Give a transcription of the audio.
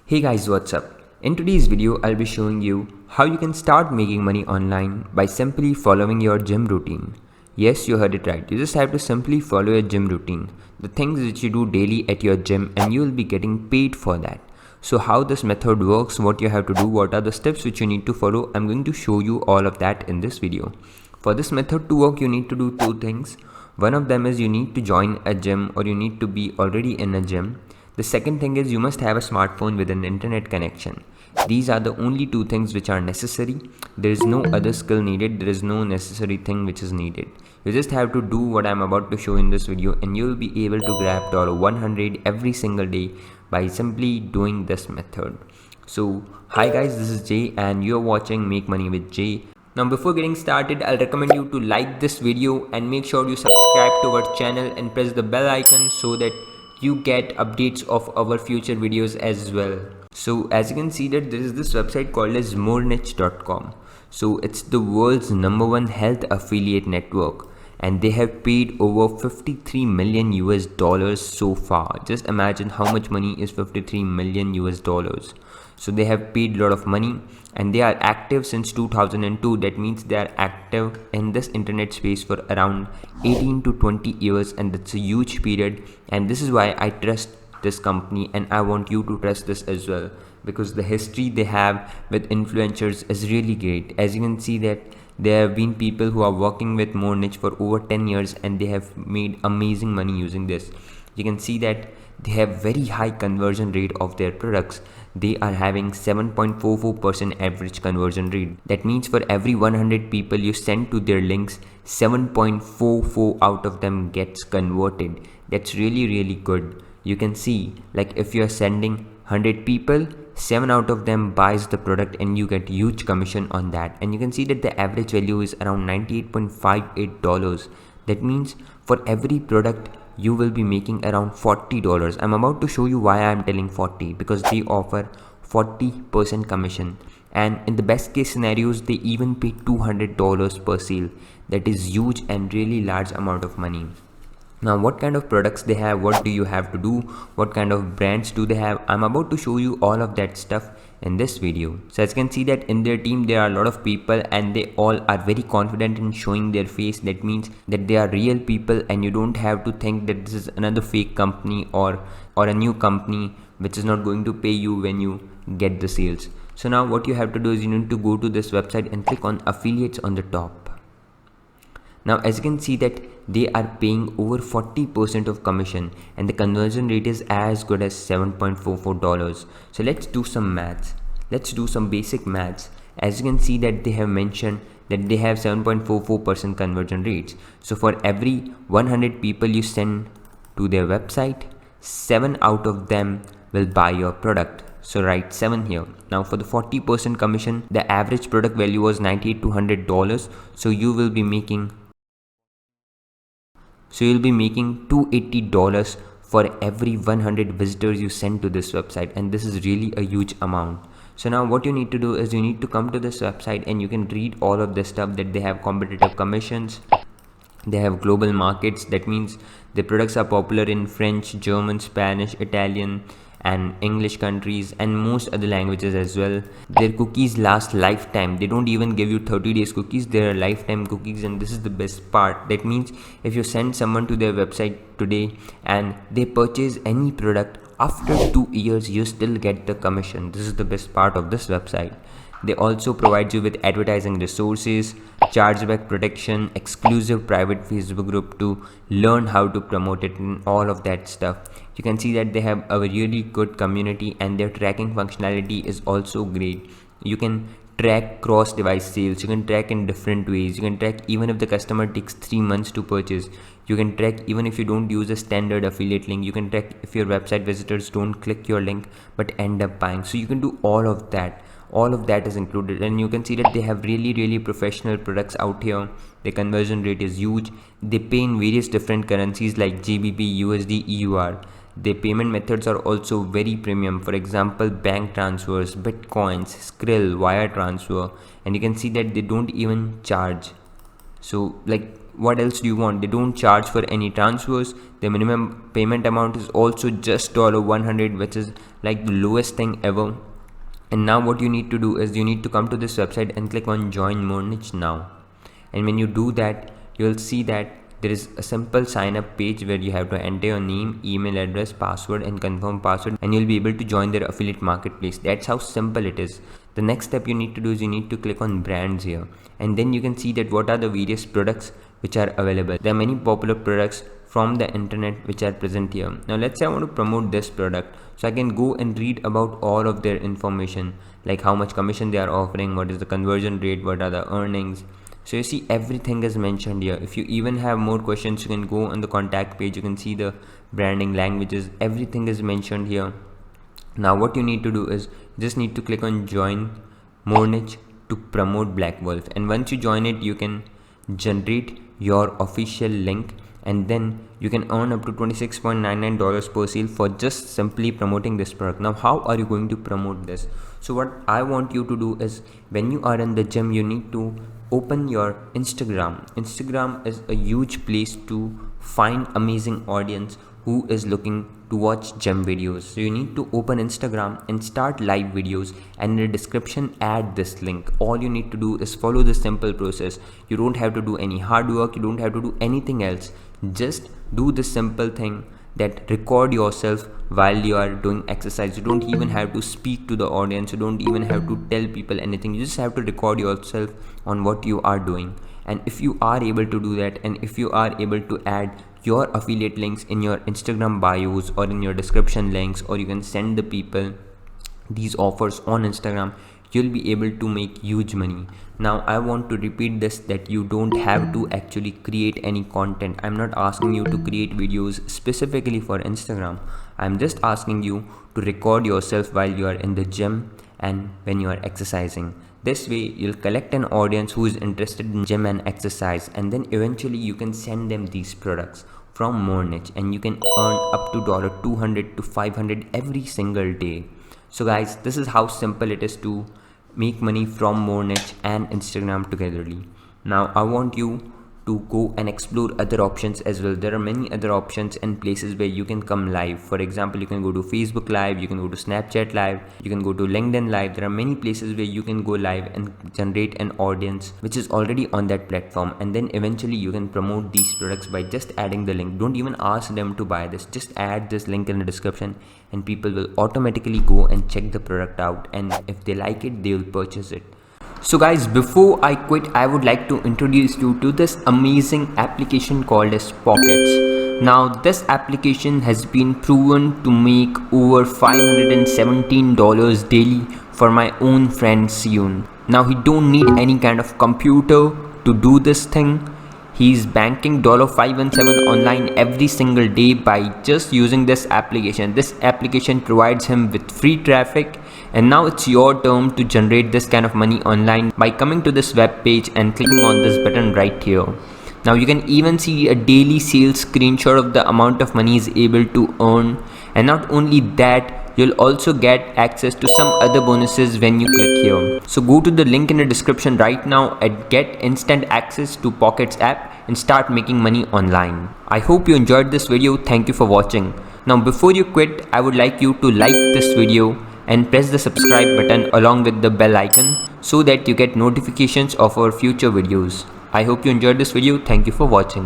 Hey guys, what's up? In today's video, I'll be showing you how you can start making money online by simply following your gym routine. Yes, you heard it right. You just have to simply follow your gym routine. The things that you do daily at your gym and you will be getting paid for that. So how this method works, what you have to do, what are the steps which you need to follow, I'm going to show you all of that in this video. For this method to work, you need to do two things. One of them is you need to join a gym or you need to be already in a gym. The second thing is you must have a smartphone with an internet connection. These are the only two things which are necessary. There is no other skill needed. There is no necessary thing which is needed. You just have to do what I'm about to show in this video and you will be able to grab $100 every single day by simply doing this method. So hi guys, this is Jay and you're watching Make Money with Jay. Now before getting started, I'll recommend you to like this video and make sure you subscribe to our channel and press the bell icon so that you get updates of our future videos as well. So as you can see that there is this website called as MoreNiche.com. So it's the world's #1 health affiliate network and they have paid over 53 million US dollars so far. Just imagine how much money is 53 million US dollars. So they have paid a lot of money and they are active since 2002. That means they are active in this internet space for around 18 to 20 years and that's a huge period, and this is why I trust this company and I want you to trust this as well, because the history they have with influencers is really great. As you can see that there have been people who are working with MoreNiche for over 10 years and they have made amazing money using this. You can see that they have very high conversion rate of their products. They are having 7.44% average conversion rate. That means for every 100 people you send to their links, 7.44 out of them gets converted. That's really good. You can see like if you're sending 100 people, 7 out of them buys the product and you get huge commission on that. And you can see that the average value is around $98.58. That means for every product you will be making around $40. I'm about to show you why I'm telling 40, because they offer 40% commission, and in the best case scenarios they even pay $200 per sale. That is huge and really large amount of money. Now what kind of products they have, what do you have to do, what kind of brands do they have, I'm about to show you all of that stuff in this video. So as you can see that in their team there are a lot of people and they all are very confident in showing their face. That means that they are real people and you don't have to think that this is another fake company or a new company which is not going to pay you when you get the sales. So now what you have to do is you need to go to this website and click on affiliates on the top. Now as you can see that they are paying over 40% of commission and the conversion rate is as good as $7.44. So let's do some maths. Let's do some basic maths. As you can see that they have mentioned that they have 7.44% conversion rates. So for every 100 people you send to their website, 7 out of them will buy your product. So write 7 here. Now for the 40% commission, the average product value was $98 to $100. So you'll be making $280 for every 100 visitors you send to this website, and this is really a huge amount. So now what you need to do is you need to come to this website and you can read all of this stuff, that they have competitive commissions, they have global markets. That means the products are popular in French, German, Spanish, Italian and English countries and most other languages as well. Their cookies last lifetime. They don't even give you 30 days cookies, they are lifetime cookies, and this is the best part. That means if you send someone to their website today and they purchase any product, after 2 years you still get the commission. This is the best part of this website. They also provide you with advertising resources, chargeback protection, exclusive private Facebook group to learn how to promote it and all of that stuff. You can see that they have a really good community and their tracking functionality is also great. You can track cross device sales, you can track in different ways, you can track even if the customer takes 3 months to purchase, you can track even if you don't use a standard affiliate link, you can track if your website visitors don't click your link but end up buying. So you can do all of that. All of that is included, and you can see that they have really professional products out here. The conversion rate is huge. They pay in various different currencies like GBP, USD, EUR. Their payment methods are also very premium. For example, bank transfers, bitcoins, Skrill, wire transfer, and you can see that they don't even charge. So like what else do you want? They don't charge for any transfers. The minimum payment amount is also just $100, which is like the lowest thing ever. And now what you need to do is you need to come to this website and click on join MoreNiche now. And when you do that, you'll see that there is a simple sign up page where you have to enter your name, email address, password and confirm password, and you'll be able to join their affiliate marketplace. That's how simple it is. The next step you need to do is you need to click on brands here, and then you can see that what are the various products which are available. There are many popular products from the internet which are present here. Now let's say I want to promote this product, so I can go and read about all of their information, like how much commission they are offering, what is the conversion rate, what are the earnings. So you see everything is mentioned here. If you even have more questions, you can go on the contact page. You can see the branding, languages, everything is mentioned here. Now what you need to do is you just need to click on join MoreNiche to promote Black Wolf, and once you join it, you can generate your official link, and then you can earn up to $26.99 per sale for just simply promoting this product. Now how are you going to promote this? So what I want you to do is, when you are in the gym, you need to open your Instagram. Instagram is a huge place to find amazing audience who is looking to watch gym videos. So you need to open Instagram and start live videos, and in the description add this link. All you need to do is follow this simple process. You don't have to do any hard work, you don't have to do anything else. Just do this simple thing, that record yourself while you are doing exercise. You don't even have to speak to the audience, you don't even have to tell people anything. You just have to record yourself on what you are doing. And if you are able to do that, and if you are able to add your affiliate links in your Instagram bios or in your description links, or you can send the people these offers on Instagram, you'll be able to make huge money. Now I want to repeat this, that you don't have to actually create any content. I'm not asking you to create videos specifically for Instagram. I'm just asking you to record yourself while you are in the gym and when you are exercising. This way you'll collect an audience who is interested in gym and exercise, and then eventually you can send them these products from MoreNiche, and you can earn up to $200 to $500 every single day. So guys, this is how simple it is to make money from MoreNiche and Instagram togetherly. Now I want you to go and explore other options as well. There are many other options and places where you can come live. For example, you can go to Facebook Live, you can go to Snapchat Live, you can go to LinkedIn Live. There are many places where you can go live and generate an audience which is already on that platform, and then eventually you can promote these products by just adding the link. Don't even ask them to buy this, just add this link in the description, and people will automatically go and check the product out, and if they like it, they will purchase it. So guys, before I quit, I would like to introduce you to this amazing application called as Pockets. Now this application has been proven to make over $517 daily for my own friend Siyun. Now he don't need any kind of computer to do this thing. He's banking $517 online every single day by just using this application. This application provides him with free traffic, and now it's your turn to generate this kind of money online by coming to this web page and clicking on this button right here. Now you can even see a daily sales screenshot of the amount of money he's able to earn, and not only that, you'll also get access to some other bonuses when you click here. So go to the link in the description right now and get instant access to Pockets app and start making money online. I hope you enjoyed this video. Thank you for watching. Now before you quit, I would like you to like this video and press the subscribe button along with the bell icon so that you get notifications of our future videos. I hope you enjoyed this video. Thank you for watching.